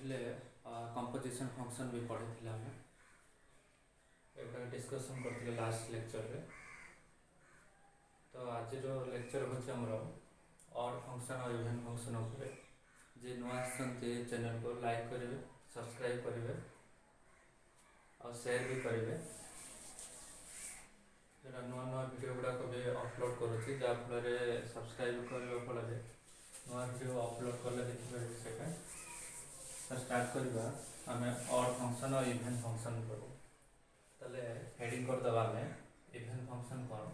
पढ़ी composition function भी पढ़ी आम डिस्कसन करते लास्ट लेक्चर रे। तो आज लेक्चर हूँ आमर ऑड फंक्शन और इवेंट फंक्शन उपरे। जे नुआ चैनल को लाइक करेंगे, सब्सक्राइब करेंगे और शेयर भी करेंगे। नुआ नुआ वीडियो गुड़ाक भी अपलोड करुँच जहाँफल सब्सक्राइब करने फल नुआ वीडियो अपलोड कले देखिए से स्टार्ट करवा आम ऑड फंक्शन और इवेंट फंक्शन करूँ। ताले हेडिंग करदे आम इवेंट फंक्शन कौन।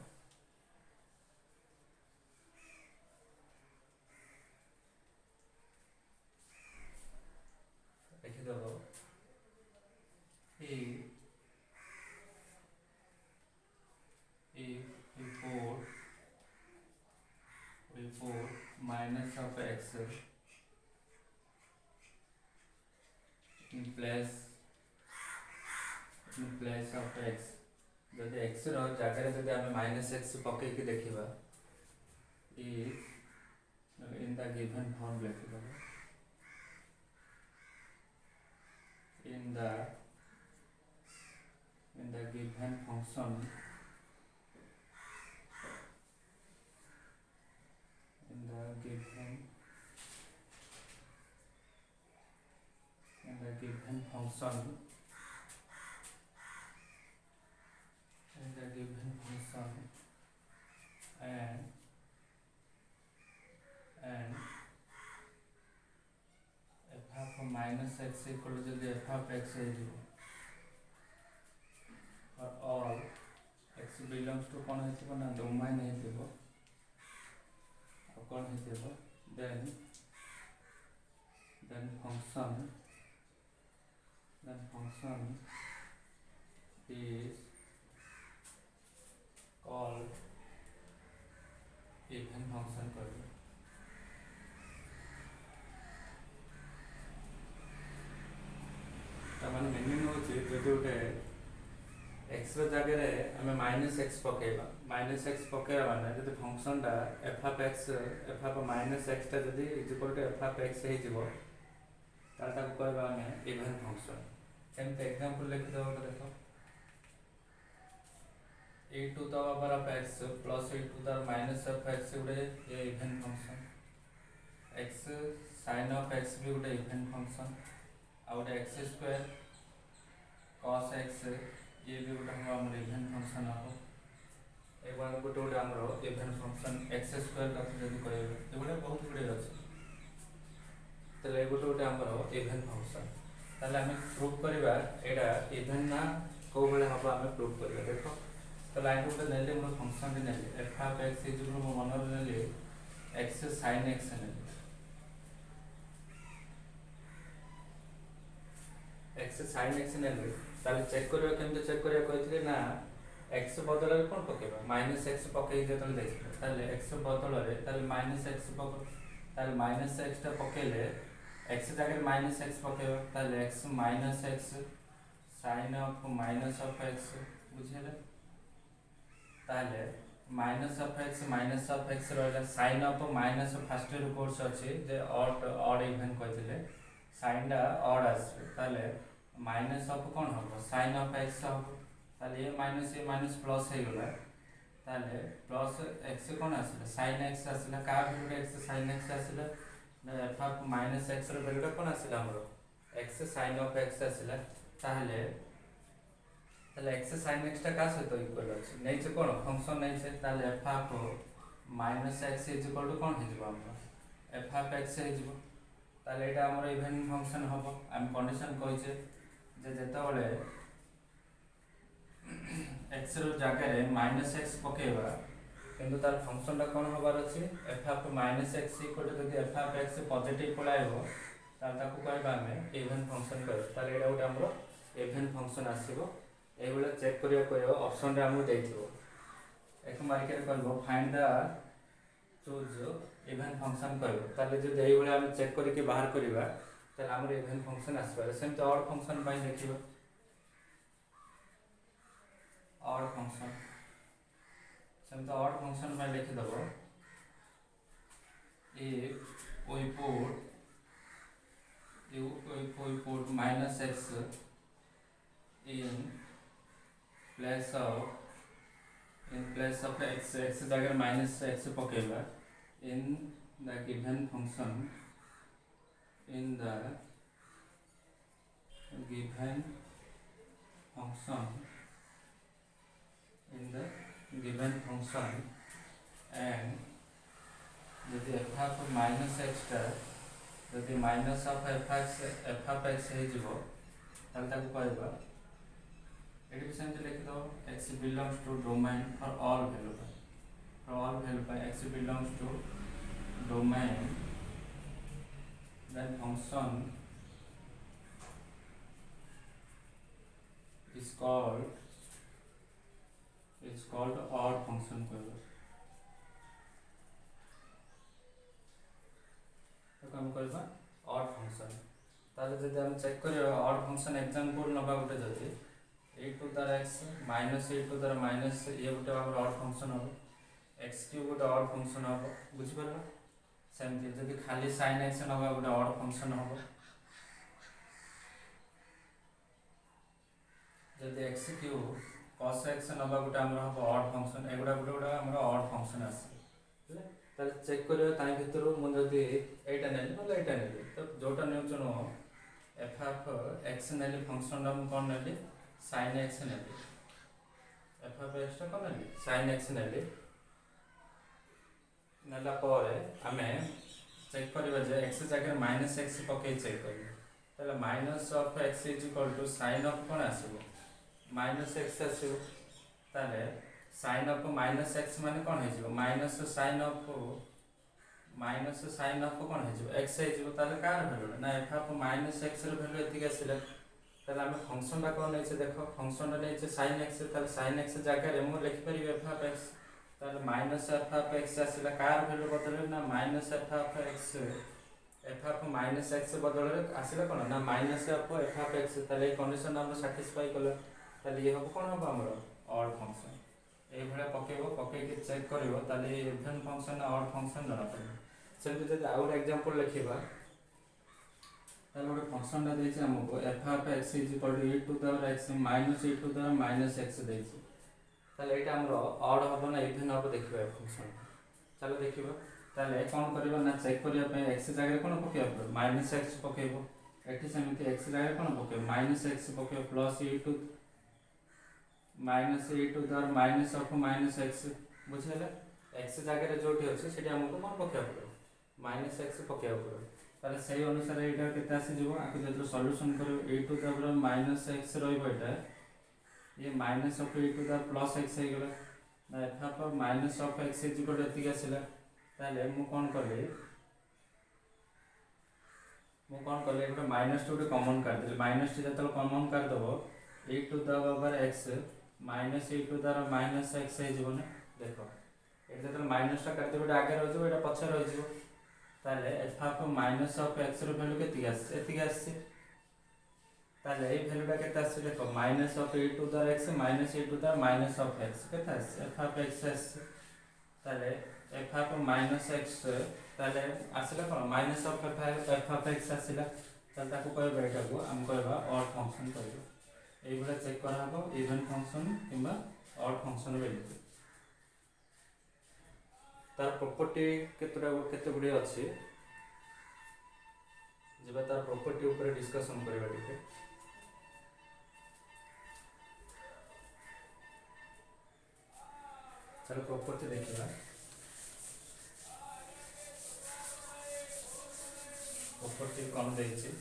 लिखिदेव report minus of x in place of x जदि x जगह जदि आम माइनस एक्स पकईक देखा इन द गिवन फॉर्म लिखिदेव in the given function in the given function and f of minus x equal to f of x or all x belongs to कौन है ना डोमेन है कौन है then function is called even function कर मान meaning हो गोटे एक्स जगह आम माइनस एक्स पकेबा माइनस एक्स पकेबा माने जब फंक्शन टा एफ ऑफ माइनस एक्स टा जब equal to f of x हो कहवा आम इवेंट फंक्शन। केमती एग्जांपल लिखिदेव गोटे देख A to the power of x plus A to the minus of x गोटे even function. X sine of x भी गोटे इवेंट फंक्शन आ गोटे एक्स स्क्वायर कॉस एक्स ये भी गोटे हम इवेंट फंक्शन हम एक गोटे गोटे आम इवेंट फंक्शन एक्स स्क्वायर कथ जब कह ये बहुत गुड़े अच्छे तो ये गोटे गोटे आम इवेंट फंक्शन। ताले आम प्रूव करवा यहाँ इवेंट ना कौ भाई हम आम प्रूव करवा देख तो लाइन गोटे नेली मोर फंक्शन ने एफ ऑफ एक्स मो मन ने एक्स साइन एक्स ने एक्स साइन एक्स ने चेक करवा केमती चेक करवा कहते ना एक्स बदल कौन पकेबा माइनस एक्स पकई जो देखिए एक्स बदल माइनस एक्स पकेले एक्स जगह माइनस एक्स पकेबा x minus x sine of minus of x बुझे ताले माइनस ऑफ एक्स रहा sine of minus first course अच्छे ऑड इवेंट कहते साइन टा ऑड आसे माइनस ऑफ कौन हम साइन ऑफ एक्स हम ये माइनस प्लस हो गला प्लस एक्स कौन आसला साइन एक्स आसला क्या वैल्यू एक्स साइन एक्स आसला एफ ऑफ माइनस एक्स वैल्यूटा कौन आसला हमर एक्स साइन ऑफ एक्स आसला एक्स साइन एक्स क्या सहित इक्वल अच्छे नहीं कौन फंक्शन नहीं f of minus x is equal to कौन हो एफ ऑफ एक्स होता आमर इवेंट फंक्शन हम आम कंडीशन कहीचे जिते एक्स जगह माइनस एक्स पकेबा किंतु तार फंक्शन टा कौन हबार अच्छे f of minus x equal to जब एफ ऑफ एक्स पॉजिटिव पलाइबो कहवा आम इवेंट फंक्शन कह गोटे आम इवेंट फंक्शन आसो ये चेक करवा ऑप्शन आमको देथिबो एक मार्क कर find the choose event function कर जो ये आम चेक करके बाहर करवा आम इवेंट फंक्शन आसपारे सेमती ऑड फंक्शन देखिए ऑड फंक्शन सेमती ऑड फंक्शन लिखिदेव if we put if we put minus x in place of x जगह minus x पकेगा in the given function in the given function and यदि f of minus x टा यदि minus of f of x हो ताल ताको कहबा eighty भी सेमती लिखि दो x belongs to domain for all value x belongs to domain then function is called odd function कहबा तो हम कहबा odd function ताले जदि हम चेक करियो odd function एग्जांपल नबा गुटे जदि a to the x minus a to the minus ये गुटे हमर odd function हो x क्यूब गुटे odd function हो बुझि परला सेमती जदि खाली sin x नबा गुटे odd function हो जदि x क्यूब cos x नबा गुटे हमर हो odd function एगुडा गुटे हमर odd function आसे ताले चेक करियो ताई भितर मु जदि एटा नेली मतलब एटा नेली तो जोटा नेउचनो f of x नेली फंक्शन हम कोन नेली sin x Nelly f of x टा कोन नेली sin x नेली नेला परे हमें चेक करबा जे x जगह माइनस x पके चेक करबा ताले minus of x is equal to sin of कोन आसीबो माइनस x आसीबो ताले sin ऑफ माइनस x माने कोन हे जिवो माइनस sin ऑफ कोन हे जिवो x हे जिवो ताले कार वैल्यू ना f ऑफ माइनस x रो वैल्यू एतिक आसीला ताले हम फंक्शन बा कोन नै छै देखो फंक्शन नै छै sin x ताले sin x जगह रे मु लिखि परिबे f ऑफ x ताले माइनस f ऑफ x आसीला कार वैल्यू बदलले ना minus f of minus x बदलले आसीला कोन ना माइनस f ऑफ x ताले कंडीशन हम सैटिस्फाई कले ताले ये हो कोन हो हमरो ऑड फंक्शन ए भले पकेबो पके के चेक करिवो ताले इवन फंक्शन ऑड फंक्शन जणा पड़े सेमति जदि आउट एग्जांपल लिखिबा ताले ओडे फंक्शन दा देछि हमको f of x is equal to e to the x minus e to the minus x देछि ताले एटा हमरो ऑड हबो ना इवन हबो देखिबा फंक्शन चलो देखिबा ताले कोन करिबा ना चेक करिया पे x जगह कोन पकेबो माइनस x पकेबो एठी सेमति x जगह कोन पकेबो माइनस x पकेबो plus e to minus of minus x बुझेला x जगह रे जोठी अछि सेठी हमको कोन पकेबो माइनस x पकेबो ताले सही अनुसार एटा केते आसी जीवो आकु जतो सॉल्यूशन करियो e to the minus x रहइबो एटा ये minus of e to the plus x हे गेला ना f of minus of x is equal to एतिक आसीला ताले मु कोन करले एटा माइनस टू कॉमन कर दे माइनस टू जतो कॉमन कर दबो e to the over x minus e to the minus x हे जीवो ने देखो एटा जतो माइनस टा कर देबो आगे रह जीवो एटा पछे रह जीवो ताले f of minus of x रो वैल्यू केति आसे एतिक आसे ताले ए वैल्यू टा केते आसे देखो minus of e to the x minus e to the minus of x केते आसे f ऑफ x आसे ताले f ऑफ माइनस x ताले आसेला कोन minus of f of x आसेला ताले ताको कहबा एटा को हम कहबा ऑड फंक्शन कहबा ए गुला चेक करा हबो इवन फंक्शन किबा ऑड फंक्शन वैल्यू तार प्रॉपर्टी केते गुडी अछि जेबा तार प्रॉपर्टी ऊपर डिस्कशन करबा दिखे चलो प्रॉपर्टी देखिबा प्रॉपर्टी कौन देछि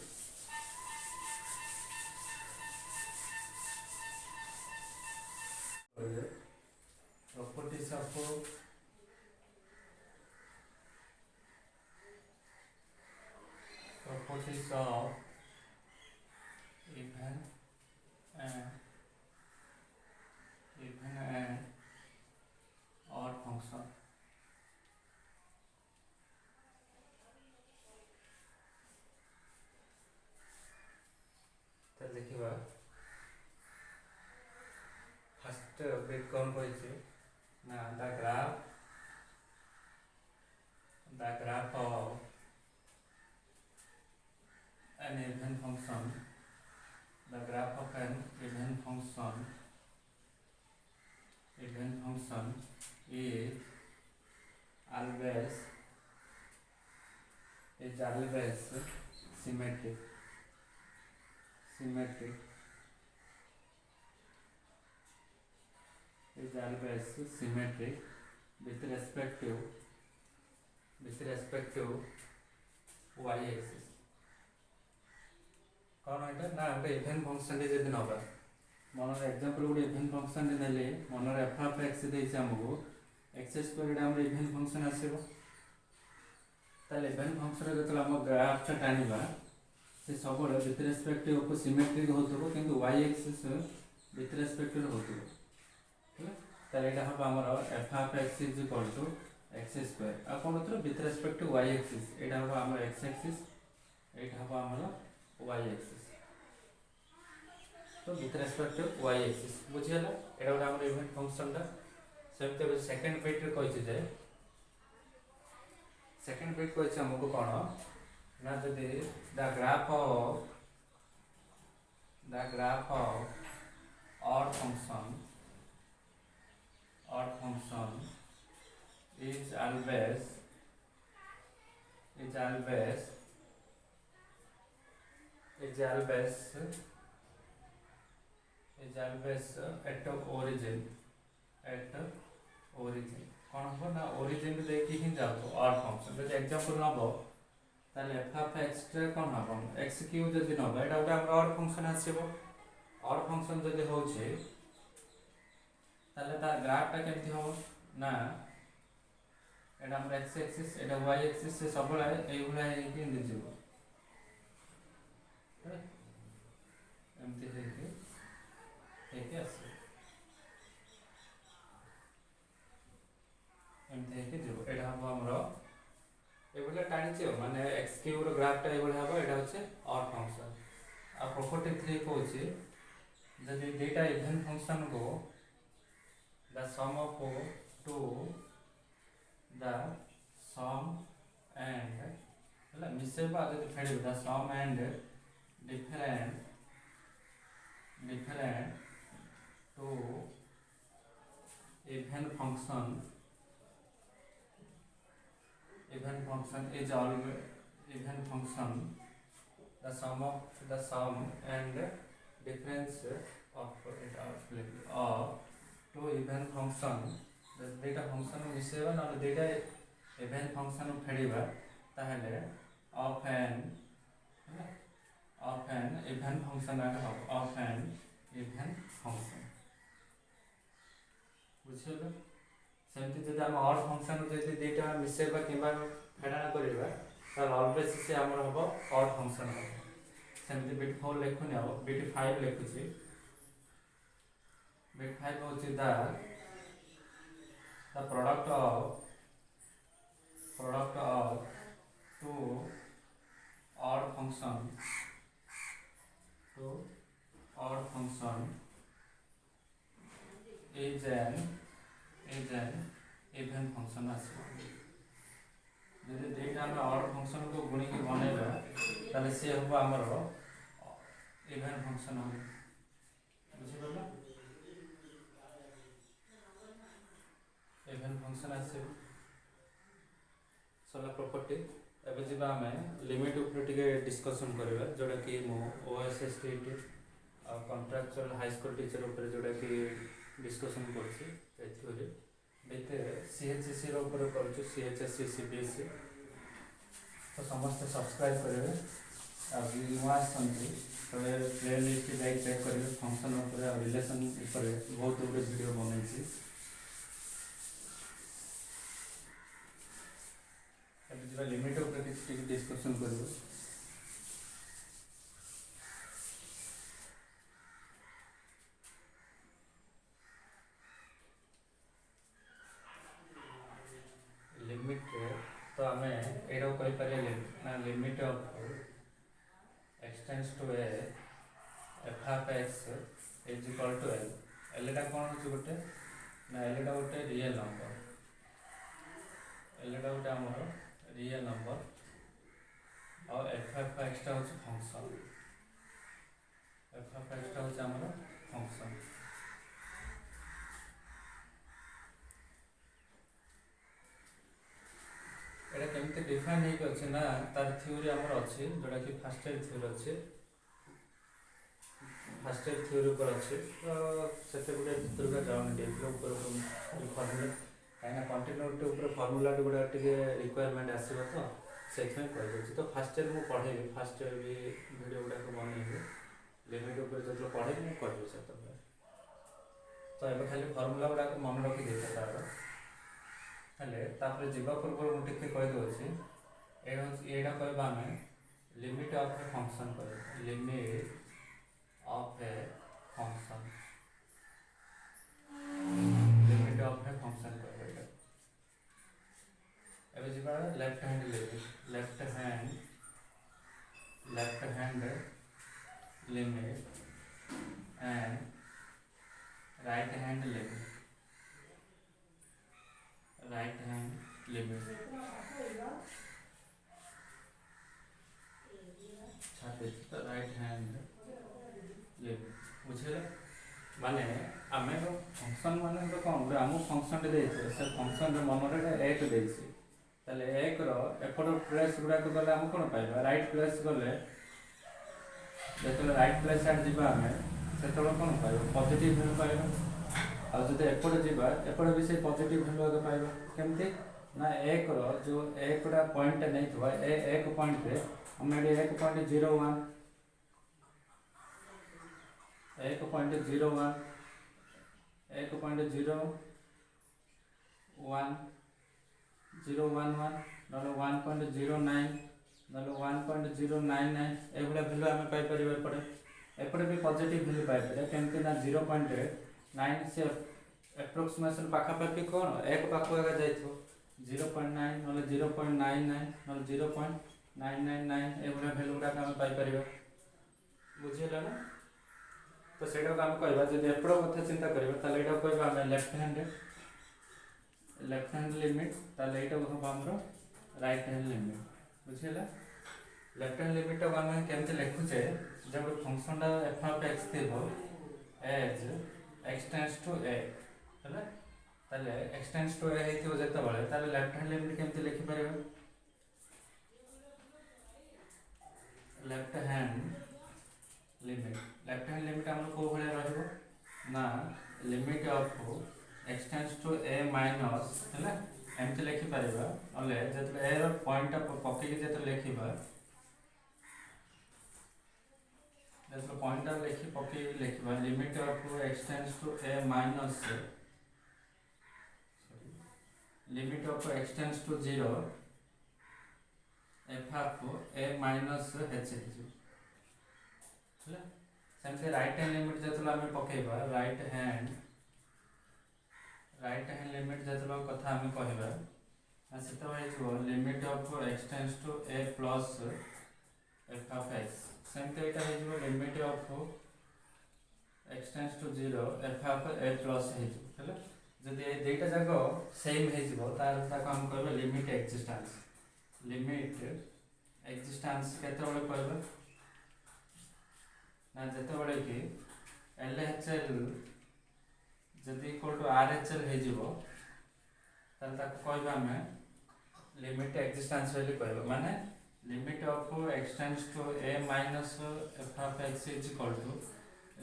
properties of even and odd function तो देखिबा फर्स्ट बिट कौन कहै ना the graph of an even function, the graph of an even function is always symmetric with respect to y-axis. कौन है ना गोटे इवेन फंक्शन जब नवा मन एग्जांपल गोटे इवेन फंक्शन ने मन एफ ऑफ एक्स देइछ हमको एक्स स्क्वायर हम इवेन फंक्शन आसीबो ताले इवेन फंक्शन जतले हम ग्राफ टा टानिबा से सबले विथ रिस्पेक्ट टू सिमेट्रिक होतबो किंतु y axis with respect to होतबो ठीक ताले एटा हम हमर f of x is equal to x square आ कोन तो with respect to y axis एटा हम हमर x एक्सिस एटा हम हमर y एक्सिस तो with respect to y axis बुझियला एटा गोटे हमर इवेंट फंक्शन दा सेमते सेकंड बिट रे कहिछ जे सेकंड बिट कहिछ हमको कोन ना जदि the graph of odd function is always at origin कौन हम ना origin देखी ही जाओ odd function जब एग्जांपल नबो ताले f of x कौन हम x क्यू जदि नबो एटा गोटे हम odd function आसीबो odd function जदि होचे ताले ता ग्राफ टा केमथि हो ना एटा हम x एक्सिस एटा y एक्सिस से सबला एई भला हेकि दिजिबो एमथि हेकि आसे एमथि हेकि जिवो एटा हम हमरो एबोला टानिचे माने x क्यूब रो ग्राफ टा एबोला हबो एटा होचे ऑड फंक्शन आ प्रॉपर्टी 3 कहूची जदि डेटा इवन फंक्शन को the sum of to the sum and हला मिसेबा जदि फेडि the sum and different to even function is always the sum and difference of it of two even function data function मिसेबा न data even function फेडिबा ताहले of an even function बुझियो सेमति जदि हम odd function जदि डेटा मिसेबा किबा फेडाना करिबा तार always say हमर हबो ऑड फंक्शन हबो सेमति बिट 4 लेखुनी हबो बिट 5 लेखुची बिट 5 होची the product of two odd function is an even function आसीबो जदि डेटा हम ऑड फंक्शन को गुणी के बनेबा ताले से हबो हमर इवन फंक्शन हम बुझि परला इवन फंक्शन आसीबो सोला प्रॉपर्टी एबे जिबा हमें लिमिट ऊपर टिके डिस्कशन करबा जोडा कि मो ओएसएसटी कॉन्ट्रैक्चुअल हाई स्कूल टीचर ऊपर जोडा कि डिस्कशन करछि एथोरे बेते सीएचएससी रो ऊपर करछु सीएचएससी सीबीएसई तो समस्त सब्सक्राइब करबे आ वीडियोस संति प्लेलिस्ट लाइक चेक करबे फंक्शन ऊपर रिलेशन ऊपर बहुत गुड वीडियो बनैछि एबे जरा लिमिट ऊपर किछि डिस्कशन करबो लिमिट तो हमें एरो कहि पारे ना limit of x tends to a f of x is equal to l एटा कोन होछ गोटे ना एटा गोटे रियल नंबर एटा गोटे हमर रियल नंबर और f एफ ऑफ एक्स टा होची फंक्शन एफ ऑफ एक्स टा होची हमर फंक्शन एटा केमते डिफाइन हे अछि ना तार थ्योरी हमर अछि जोडा कि फर्स्ट ईयर थ्योरी अछि फर्स्ट ईयर थ्योरी पर अछि तो सेते गुडे दुर्गा जाउन डेवलप ऊपर फॉर्मूला काइना कंटिन्यूटी ऊपर फॉर्मूला गुडा टिके रिक्वायरमेंट आसीबो तो सेखमे कहि अछि तो फर्स्ट ईयर मु पढेबी फर्स्ट ईयर भी वीडियो गुडा को बनेबी लिमिट ऊपर जतलो पढेबी मु कहबी सेते तो एबे खाली फॉर्मूला गुडा को मन रखि देते तार हेले तापर जीवा पूर्व मु टिके कहि दोछि एडा कहबा हमें लिमिट ऑफ ए फंक्शन करे limit of a function limit of a function करे एबे जीवा left hand limit and right hand limit तो राइट हैंड लिमिट बुझे माने आमे फंक्शन माने तो कोन आमु फंक्शन दे से फंक्शन रे मनरे एक देछि ताले एक रो एपड प्लेस गुडा को गले हम कोन पाइबा राइट प्लेस गले जेतले राइट प्लेस आड जिबा हमें सेतलो कोन पाइबा पॉजिटिव वैल्यू पाइबा आ जदि एपड जिबा एपड भी से पॉजिटिव वैल्यू आगे पाइबा केमते ना एक रो जो एकटा पॉइंट नै थवा एक पॉइंट रे हम एडी 1.01 1.01 011 नलो 1.09 नलो 1.099 एगुला वैल्यू हमें पाई परिबा एपटे भी पॉजिटिव वैल्यू पाई परिबा केमते ना 0.9 से एप्रोक्सीमेशन पाखा पाखी कोन एक पाखो आगा जाइथो 0.9 नलो 0.99 नलो 0.999 एगुला वैल्यू गुडा हम पाई परिबा बुझिला ना तो सेटा को हम कहबा जदि एपडो कथा चिंता करबा ताले एटा कहबा हम लेफ्ट हैंड लिमिट ताले एटा को हमरो राइट हैंड लिमिट बुझिला लेफ्ट हैंड लिमिट को हम केमते लिखु छे जब फंक्शन दा f ऑफ x थेबो as x tends to a हला ताले x टेंड्स टू a हेतियो जते बळे ताले लेफ्ट हैंड लिमिट केमते लिखि परबा लेफ्ट हैंड लिमिट हम को भले रहबो ना limit of x tends to a minus हला एमते लिखि परबा अले जते a रो पॉइंट पके जते लिखिबा जते पॉइंट लिखि पके लिखिबा limit of x tends to a minus limit of x tends to 0 f of a minus h हला सेमते राइट हैंड लिमिट जतला हमें पकेबा राइट हैंड लिमिट जतला कथा हमें कहबा आ सेतो होइछो limit of x tends to a plus f of x सेमते एटा होइछो limit of x tends to 0 f of a plus होइछो हला जदि ए दुईटा जाको सेम होइछो तार ताको हम कहबा लिमिट एक्जिस्टेंस केते बळे कहबा ना जते बळे कि LHL जदि इक्वल टू RHL हे जिवो तन ताको कहबा हमें लिमिट एक्जिस्टेंस वैल्यू कहबा माने limit of x tends to a minus f of x is equal to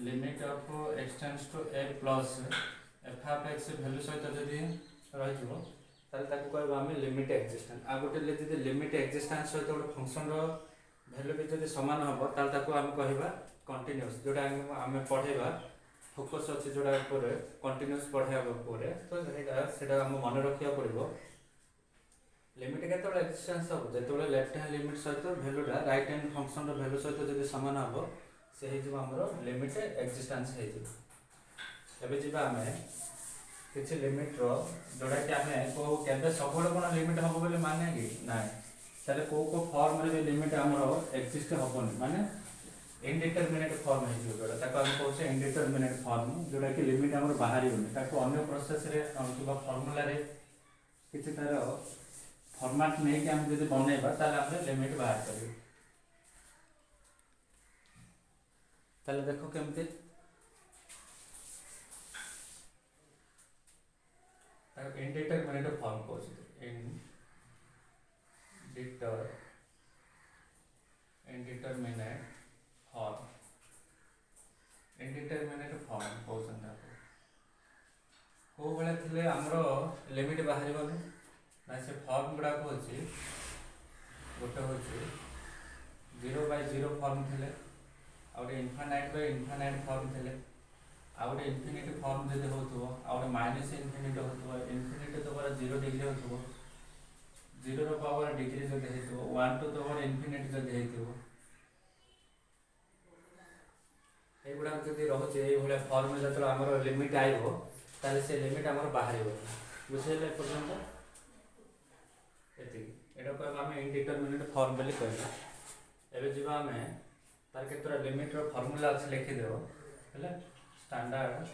limit of x tends to a plus f of x value सहित जदि रहि जिवो ताले ताको कहबा हमें लिमिट एक्जिस्टेंस आ गोटे ले जदि लिमिट एक्जिस्टेंस सहित गोटे फंक्शन रो वैल्यू भी जदि समान हबो ताले ताको हम कहबा कंटीन्यूअस जोटा हमें पढ़ेबा फोकस अछि जोटा ऊपर कंटीन्यूअस पढ़ाबा ऊपर तो सेटा हम मन रखिया पड़िबो लिमिट केतोले एक्जिस्टेंस हो जेतोले लेफ्ट हैंड लिमिट सहित वैल्यूटा राइट हैंड फंक्शन रो वैल्यू सहित जदि समान हबो से हे जिवो हमरो लिमिट एक्जिस्टेंस हे जिवो एबे जिबा हमें किछि लिमिट रो जोटा कि हमें को केबे सबोले कोन लिमिट हबो बोले माने कि नाही ताले को फॉर्म रे लिमिट हमरो एक्जिस्ट हबोनी माने इनडिटरमिनेट फॉर्म है जोटा ताको हम कहछे इनडिटरमिनेट फॉर्म जोटा कि लिमिट हमर बाहरी होनी ताको अन्य प्रोसेस रे किबा फार्मूला रे किछि तार फॉर्मेट नै कि हम जदि बनेबा ताले हम लिमिट बाहर करियो ताले देखो केमती इंडिटरमिनेट फॉर्म को इंडिटरमिनेट फॉर्म कहते कौ भाया थे आमर लिमिट बाहर ना से फॉर्म गुड़ाक होची गोटे हूँ 0/0 फॉर्म थे आउटे इनफाइनाइट बाय इनफाइनाइट फॉर्म थे आउटे इनफिनिटी फॉर्म जब हो माइनस इनफिनिटी हो इनफिनिटी तो 0 डिग्री हो 0 पावर डिग्री जब हो 1 टू द पावर इनफिनिटी जब हो युवा जब रोचे ये फॉर्म जो आम लिमिट आयो ताले से लिमिट आम बाहर बुझे पर्यटन ये आम इंडिटरमिनेट फॉर्म बोली कहला एबे जीवा आम तार केतरा लिमिट रो फार्मूला अच्छे लिखिदेव है स्टैंडर्ड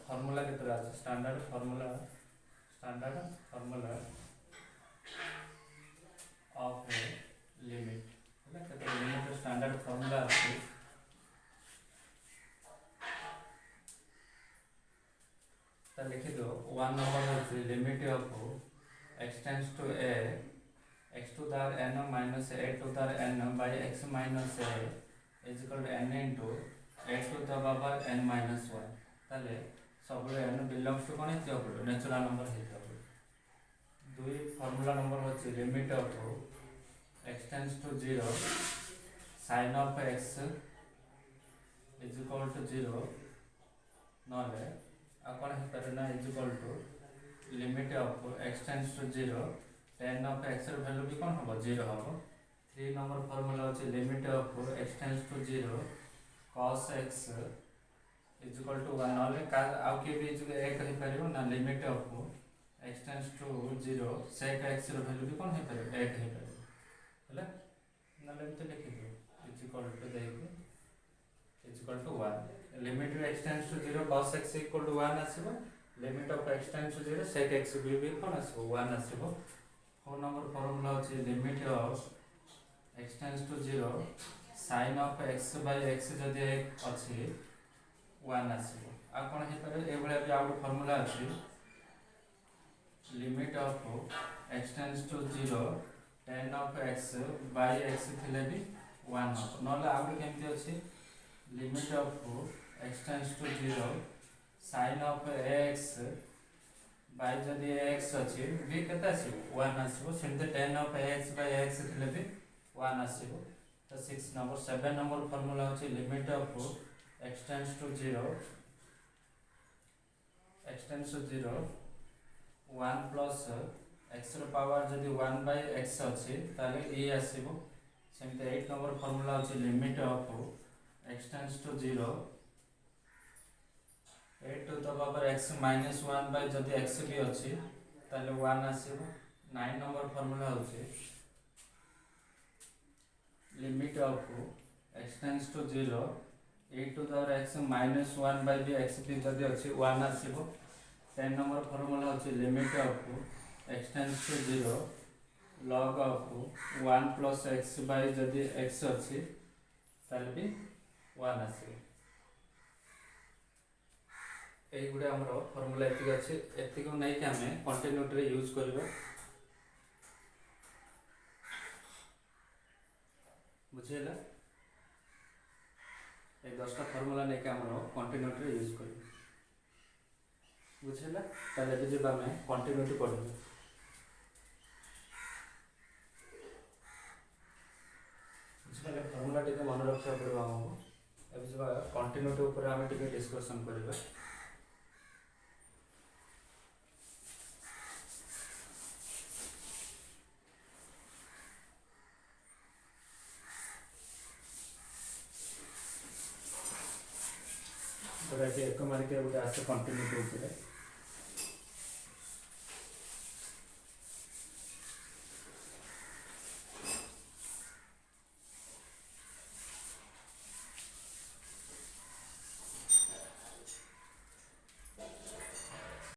फार्मूला केतरा अच्छे standard formula of a limit है केतरा लिमिट रो स्टैंडर्ड फार्मूला अच्छे ता लिखि दो 1 नंबर होची limit of x tends to a x to the n minus a to the n by x minus a is equal to n into a to the power n minus 1 ताले सब n belongs to कोन है natural number है दुई formula number होची limit of x tends to 0 sin of x is equal to 0 नले आ कोन है परना is equal to limit of x tends to 0 tan of x ର value भी कोन हो 0 हो 3 नंबर फार्मूला होची limit of x tends to 0 cos x is equal to 1 नले का आउ के भी जो एक कहि परिबो ना limit of x tends to 0 sec x ର value भी कोन है परिबो 1 है परिबो हैला नले तो लिखि दो is equal to देखो is equal to 1 limit x tends to 0 cos x equal to 1 आसीबो limit of x tends to 0 sec x भी कोन आसीबो 1 आसीबो 4 नंबर फार्मूला होची limit of x tends to 0 sin of x by x जदि अछि 1 आसीबो आ कोन हे करे ए भले भी आउट फार्मूला अछि limit of x tends to 0 tan of x by x थिले भी 1 हो नले आउट केमति अछि limit of x tends to 0 sin of x by जदि x अछि भी केता आसीबो 1 आसीबो सेमते tan of x by x थिले भी 1 आसीबो तो 6 नंबर 7 नंबर फार्मूला होची limit of x tends to 0 1 plus x रो पावर जदि 1 by x अछि ताले ए आसीबो सेमते 8 नंबर फार्मूला होची limit of x tends to 0 8 to the power x minus 1 by जदि x भी अछि ताले 1 आसीबो 9 नंबर फार्मूला होची limit of x tends to 0 8 to the power x minus 1 by भी x भी जदि अछि 1 आसीबो 10 नंबर फार्मूला होची limit of x tends to 0 log of 1 plus x by जदि x अछि ताले भी 1 आसीबो ए गुडे हमरो फार्मूला एतिक अछि एतिक नै कि हमें कंटिन्यूटी रे यूज करबा बुझेला ए 10 टा फार्मूला नै कि हमरो कंटिन्यूटी रे यूज करबा बुझेला ताले जे बा में कंटिन्यूटी पढबा बुझेला फार्मूला टिके मन रखा पड़बा हमको अब जे कंटिन्यूटी ऊपर हमें टिके डिस्कशन करबा एक मार्क गोटे आस कंटिन्यूटी